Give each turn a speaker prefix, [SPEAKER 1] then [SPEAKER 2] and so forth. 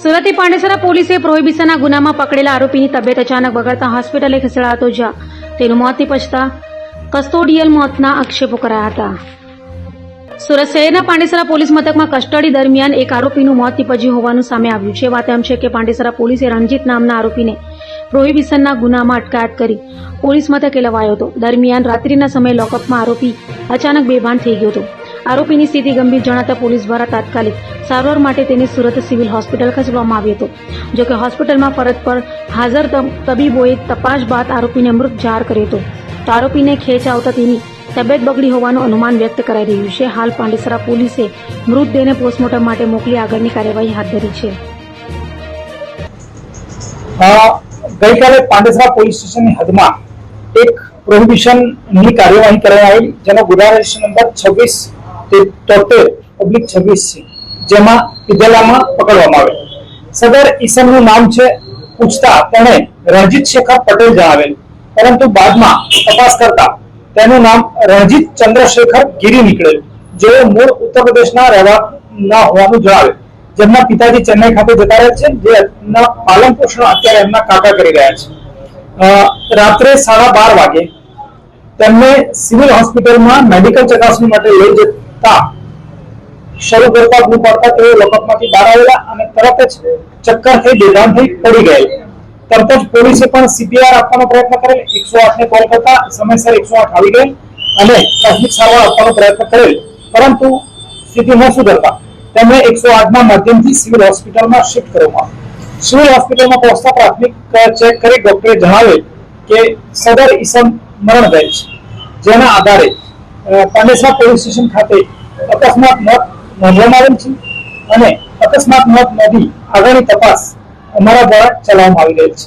[SPEAKER 1] સુરતની પાંડેસરા પોલીસે પ્રોહિબિશનના ગુનામાં પકડેલા આરોપીની તબિયત અચાનક બગડતા હોસ્પિટલે ખસેડાયો હતો, જ્યાં તેનું મોત નિપજતા કસ્ટોડિયલ મોતના આક્ષેપો કરાયા હતા. સુરત શહેરના પાંડેસરા પોલીસ મથકમાં કસ્ટડી દરમિયાન એક આરોપીનું મોત નિપજ્યું હોવાનું સામે આવ્યું છે. વાત એમ છે કે પાંડેસરા પોલીસે રણજીત નામના આરોપીને પ્રોહિબિશનના ગુનામાં અટકાયત કરી પોલીસ મથકે લવાયો હતો. દરમિયાન રાત્રિના સમયે લોકઅપમાં આરોપી અચાનક બેભાન થઈ ગયો હતો. આરોપીની સ્થિતિ ગંભીર જણાતા પોલીસ દ્વારા તાત્કાલિક સારવાર માટે તેને સુરત સિવિલ હોસ્પિટલ ખસેડવામાં આવ્યો હતો. જોકે હોસ્પિટલમાં ફરજ પર હાજર તબીબોએ તપાસ બાદ આરોપીને મૃત જાહેર કર્યો હતો. તો આરોપીને ખેંચ આવતા તેની તબિયત બગડી હોવાનું અનુમાન વ્યક્ત કરાઈ રહ્યું છે. હાલ પાંડેસરા પોલીસે મૃતદેહને પોસ્ટમોર્ટમ માટે મોકલી આગળની કાર્યવાહી હાથ ધરી છે.
[SPEAKER 2] ગઈકાલે પાંડેસરા પોલીસ સ્ટેશનની હદમાં એક પ્રોહિબિશનની કાર્યવાહી કરવામાં આવી, જેનો ગુના રજિસ્ટર નંબર 2673/26 છે, જેમાં પીધેલામાં પકડવામાં આવેલ. સદર ઈસમનું નામ છે પૂછતા તેણે રણજીત શેખર પટેલ જણાવેલ, પરંતુ બાદમાં તપાસ કરતા તેનું નામ રણજીત ચંદ્રશેખર ગીરી નીકળેલું, જેઓ મૂળ ઉત્તર પ્રદેશના રહેવાના હોવાનું જણાવેલ. જેમના પિતાજી ચેન્નઈ ખાતે જતા રહે છે, જે પાલન પોષણ અત્યારે એમના કાકા કરી રહ્યા છે. રાત્રે 12:30 વાગે તેમને સિવિલ હોસ્પિટલમાં મેડિકલ ચકાસણી માટે લઈ જતા શરૂ કરતા બૂમ પાડતા તેઓ લોકઅપમાંથી બહાર આવેલા અને તરત જ ચક્કર થઈ બેભાન થઈ પડી ગયેલા. તરત જ પોલીસે પણ CPR આપવાનો પ્રયત્ન કરેલ. 108 ને કોલ કરતા સમયસર 108 આવી ગયેલ અને પ્રાથમિક સારવાર આપવાનો પ્રયત્ન કરેલ, પરંતુ સ્થિતિ ન સુધરતા તેમને 108 ના માધ્યમથી સિવિલ હોસ્પિટલમાં શિફ્ટ કરવામાં આવ્યા. સિવિલ હોસ્પિટલમાં પહોંચતા પ્રાથમિક ચેક કરી ડોક્ટરે જણાવેલ કે સદર ઈસમ મરણ ગયેલ છે, જેના આધારે પાંડેસરા પોલીસ સ્ટેશન ખાતે અકસ્માત મોત નોંધવામાં આવેલ છે અને અકસ્માત મોત નોંધી આગળની તપાસ અમારા દ્વારા ચલાવવામાં આવી રહેલ છે.